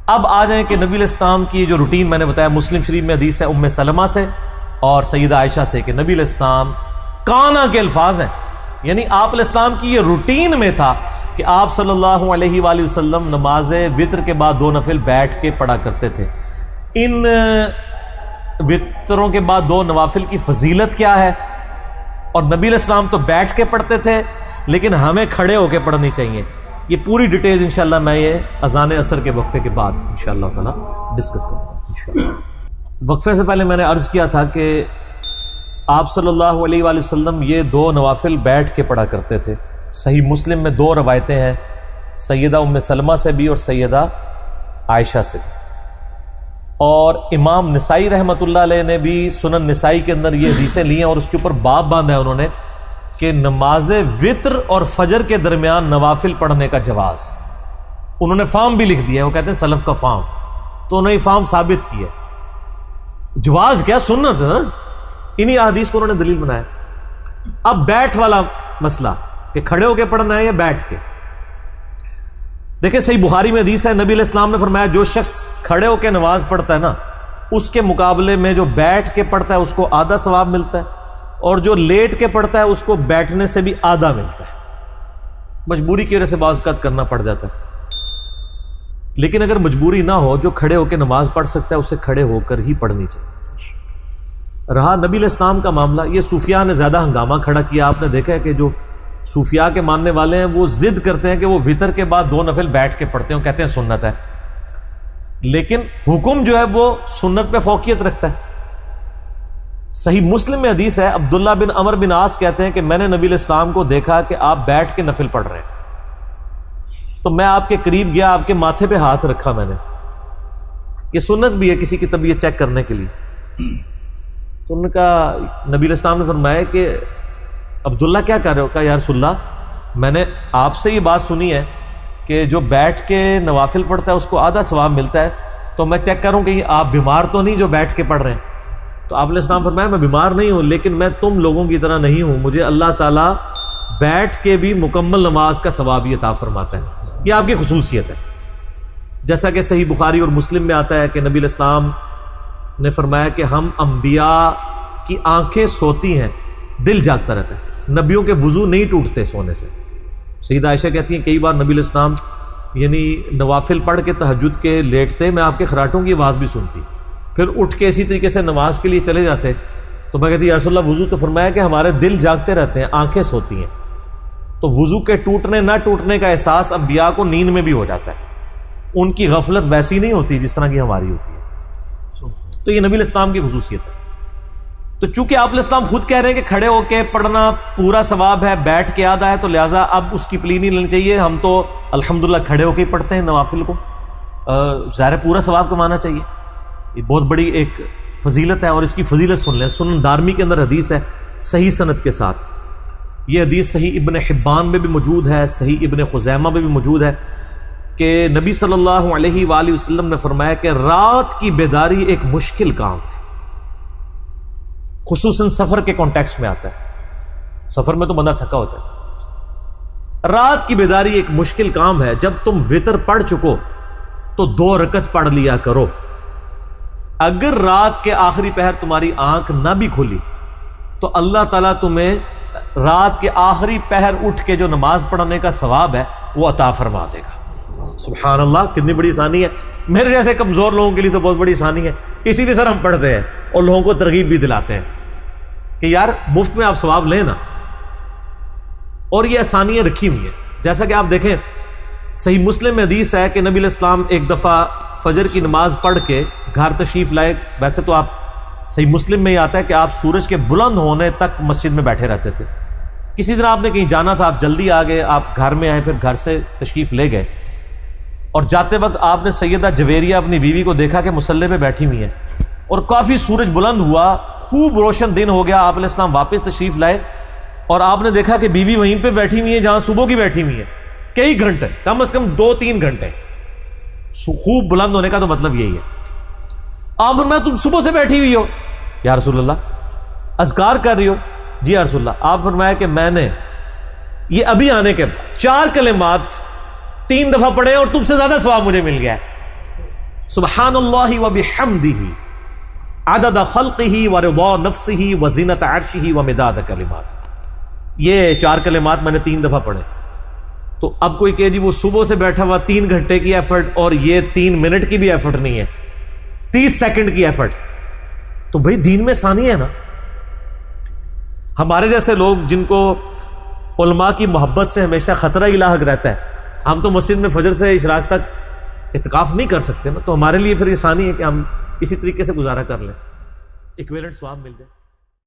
اب آ جائیں کہ نبی علیہ السلام کی جو روٹین میں نے بتایا، مسلم شریف میں حدیث ہے ام سلمہ سے اور سیدہ عائشہ سے کہ نبی علیہ السلام کانا کے الفاظ ہیں، یعنی آپ علیہ السلام کی یہ روٹین میں تھا کہ آپ صلی اللہ علیہ وآلہ وسلم نماز وتر کے بعد 2 نفل بیٹھ کے پڑھا کرتے تھے۔ ان وطروں کے بعد 2 نوافل کی فضیلت کیا ہے، اور نبی علیہ السلام تو بیٹھ کے پڑھتے تھے لیکن ہمیں کھڑے ہو کے پڑھنی چاہیے، یہ پوری ڈیٹیل انشاءاللہ میں یہ اذان عصر کے وقفے کے بعد انشاءاللہ تعالی ڈسکس کروں گا انشاءاللہ۔ وقفے سے پہلے میں نے عرض کیا تھا کہ آپ صلی اللہ علیہ وآلہ وسلم یہ 2 نوافل بیٹھ کے پڑھا کرتے تھے۔ صحیح مسلم میں 2 روایتیں ہیں، سیدہ ام سلمہ سے بھی اور سیدہ عائشہ سے بھی، اور امام نسائی رحمۃ اللہ علیہ نے بھی سنن نسائی کے اندر یہ حدیثیں لی ہیں اور اس کے اوپر باب باندھا ہے انہوں نے کہ نماز وتر اور فجر کے درمیان نوافل پڑھنے کا جواز، انہوں نے فارم بھی لکھ دیا ہے، وہ کہتے ہیں سلف کا فارم، تو انہوں نے یہ فارم ثابت کیا، جواز کیا سنت، انہی احادیث کو انہوں نے دلیل بنایا۔ اب بیٹھ والا مسئلہ کہ کھڑے ہو کے پڑھنا ہے یا بیٹھ کے، دیکھیں صحیح بخاری میں حدیث ہے، نبی علیہ السلام نے فرمایا جو شخص کھڑے ہو کے نماز پڑھتا ہے نا، اس کے مقابلے میں جو بیٹھ کے پڑھتا ہے اس کو آدھا ثواب ملتا ہے، اور جو لیٹ کے پڑھتا ہے اس کو بیٹھنے سے بھی آدھا ملتا ہے۔ مجبوری کی وجہ سے بعض اوقات کرنا پڑ جاتا ہے، لیکن اگر مجبوری نہ ہو، جو کھڑے ہو کے نماز پڑھ سکتا ہے اسے کھڑے ہو کر ہی پڑھنی چاہیے۔ رہا نبی علیہ السلام کا معاملہ، یہ صوفیاء نے زیادہ ہنگامہ کھڑا کیا، آپ نے دیکھا ہے کہ جو صوفیاء کے ماننے والے ہیں وہ ضد کرتے ہیں کہ وہ وتر کے بعد 2 نفل بیٹھ کے پڑھتے ہیں، کہتے ہیں سنت ہے، لیکن حکم جو ہے وہ سنت پہ فوقیت رکھتا ہے۔ صحیح مسلم میں حدیث ہے، عبداللہ بن عمر بن عاص کہتے ہیں کہ میں نے نبی علیہ السلام کو دیکھا کہ آپ بیٹھ کے نفل پڑھ رہے ہیں، تو میں آپ کے قریب گیا، آپ کے ماتھے پہ ہاتھ رکھا میں نے، یہ سنت بھی ہے کسی کی طبیعت چیک کرنے کے لیے، تو انہوں نے کہا، نبی علیہ السلام نے فرمایا کہ عبداللہ کیا کر رہے ہو؟ کہا یا رسول اللہ میں نے آپ سے یہ بات سنی ہے کہ جو بیٹھ کے نوافل پڑھتا ہے اس کو آدھا ثواب ملتا ہے، تو میں چیک کروں کہ آپ بیمار تو نہیں جو بیٹھ کے پڑھ رہے ہیں؟ تو آپ علیہ السلام فرمایا میں بیمار نہیں ہوں، لیکن میں تم لوگوں کی طرح نہیں ہوں، مجھے اللہ تعالیٰ بیٹھ کے بھی مکمل نماز کا ثواب عطا فرماتا ہے، یہ آپ کی خصوصیت ہے۔ جیسا کہ صحیح بخاری اور مسلم میں آتا ہے کہ نبی علیہ السلام نے فرمایا کہ ہم انبیاء کی آنکھیں سوتی ہیں، دل جاگتا رہتا ہے، نبیوں کے وضو نہیں ٹوٹتے سونے سے۔ سیدہ عائشہ کہتی ہیں کئی بار نبی علیہ السلام یعنی نوافل پڑھ کے تہجد کے لیٹتے، میں آپ کے خراٹوں کی آواز بھی سنتی، پھر اٹھ کے اسی طریقے سے نماز کے لیے چلے جاتے، تو میں کہتی یا رسول اللہ وضو، تو فرمایا کہ ہمارے دل جاگتے رہتے ہیں، آنکھیں سوتی ہیں، تو وضو کے ٹوٹنے نہ ٹوٹنے کا احساس انبیاء کو نیند میں بھی ہو جاتا ہے، ان کی غفلت ویسی نہیں ہوتی جس طرح کی ہماری ہوتی ہے، تو یہ نبی علیہ السلام کی خصوصیت ہے۔ تو چونکہ آپ علیہ السلام خود کہہ رہے ہیں کہ کھڑے ہو کے پڑھنا پورا ثواب ہے، بیٹھ کے آدھا ہے، تو لہٰذا اب اس کی پلی نہیں لینی چاہیے، ہم تو الحمدللہ کھڑے ہو کے ہی پڑھتے ہیں نوافل کو، ظاہر پورا ثواب کمانا چاہیے، یہ بہت بڑی ایک فضیلت ہے، اور اس کی فضیلت سن لیں، سنن دارمی کے اندر حدیث ہے صحیح سند کے ساتھ، یہ حدیث صحیح ابن حبان میں بھی موجود ہے، صحیح ابن خزیمہ میں بھی موجود ہے کہ نبی صلی اللہ علیہ وآلہ وسلم نے فرمایا کہ رات کی بیداری ایک مشکل کام ہے، خصوصاً سفر کے کانٹیکسٹ میں آتا ہے، سفر میں تو بندہ تھکا ہوتا ہے، رات کی بیداری ایک مشکل کام ہے، جب تم وتر پڑھ چکو تو 2 رکعت پڑھ لیا کرو، اگر رات کے آخری پہر تمہاری آنکھ نہ بھی کھلی تو اللہ تعالیٰ تمہیں رات کے آخری پہر اٹھ کے جو نماز پڑھنے کا ثواب ہے وہ عطا فرما دے گا۔ سبحان اللہ، کتنی بڑی آسانی ہے، میرے جیسے کمزور لوگوں کے لیے تو بہت بڑی آسانی ہے، اسی لیے سر ہم پڑھتے ہیں اور لوگوں کو ترغیب بھی دلاتے ہیں کہ یار مفت میں آپ ثواب لیں نا، اور یہ آسانیاں رکھی ہوئی ہیں۔ جیسا کہ آپ دیکھیں صحیح مسلم میں حدیث ہے کہ نبی علیہ السلام ایک دفعہ فجر کی نماز پڑھ کے گھر تشریف لائے، ویسے تو آپ صحیح مسلم میں یہ آتا ہے کہ آپ سورج کے بلند ہونے تک مسجد میں بیٹھے رہتے تھے، کسی دن آپ نے کہیں جانا تھا، آپ جلدی آ گئے، آپ گھر میں آئے، پھر گھر سے تشریف لے گئے، اور جاتے وقت آپ نے سیدہ جویریہ اپنی بیوی کو دیکھا کہ مصلی پہ بیٹھی ہوئی ہے، اور کافی سورج بلند ہوا، خوب روشن دن ہو گیا، آپ علیہ السلام واپس تشریف لائے اور آپ نے دیکھا کہ بیوی وہیں پہ بیٹھی ہوئی ہے جہاں صبح کی بیٹھی ہوئی ہے، کئی گھنٹے، کم از کم 2-3 گھنٹے، خوب بلند ہونے کا تو مطلب یہی ہے۔ آپ فرمایا تم صبح سے بیٹھی ہوئی ہو؟ یا رسول اللہ اذکار کر رہی ہو؟ جی یا رسول اللہ۔ آپ فرمایا کہ میں نے یہ ابھی آنے کے 4 کلمات 3 دفعہ پڑھے اور تم سے زیادہ ثواب مجھے مل گیا ہے۔ سبحان اللہ و بحمدہ عدد خلقہ و رضا نفسہ و زینت عرشہ و مداد کلمات. یہ 4 کلمات میں نے 3 دفعہ پڑھے. تو اب کوئی کہ جی وہ صبح سے بیٹھا ہوا 3 گھنٹے کی ایفرٹ اور یہ 3 منٹ کی بھی ایفرٹ نہیں ہے، 30 سیکنڈ کی ایفرٹ. تو بھئی دین میں آسانی ہے نا. ہمارے جیسے لوگ جن کو علماء کی محبت سے ہمیشہ خطرہ ہی لاحق رہتا ہے، ہم تو مسجد میں فجر سے اشراق تک اعتکاف نہیں کر سکتے نا. تو ہمارے لیے پھر آسانی ہے کہ ہم اسی طریقے سے گزارا کر لیں، ایکویلنٹ ثواب مل جائے.